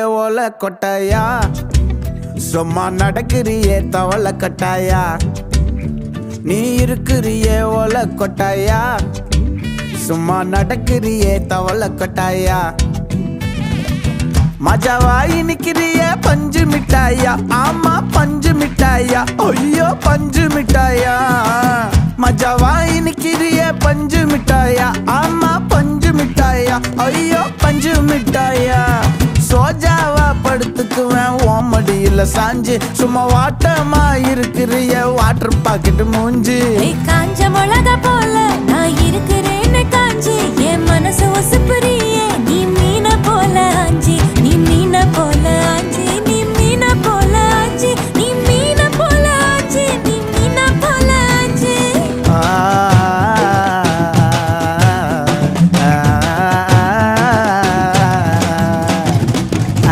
ஓல கொட்டாயா சும்மா நடக்கிறியே தவள கட்டாயா நீ இருக்கிறியே ஓல கொட்டாயா சும்மா நடக்கிறியே தவள கொட்டாயா மஜாவாய் நிக்கிறிய பஞ்சு மிட்டாயா ஆமா பஞ்சு மிட்டாயா ஐயோ பஞ்சு மிட்டாயா மஜாவாய் நிக்கிறிய பஞ்சு மிட்டாயா ஆமா பஞ்சு மிட்டாயா ஐயோ பஞ்சு மிட்டாயா சோஜாவா படுத்துக்குவேன் ஓமடியில சாஞ்சு சும்மா வாட்டமா இருக்கிறிய வாட்டர் பாக்கெட் மூஞ்சி காஞ்ச மிளகா போல நான் இருக்கிறேன்னு காஞ்சி என் மனசு ஒசுப்புறிய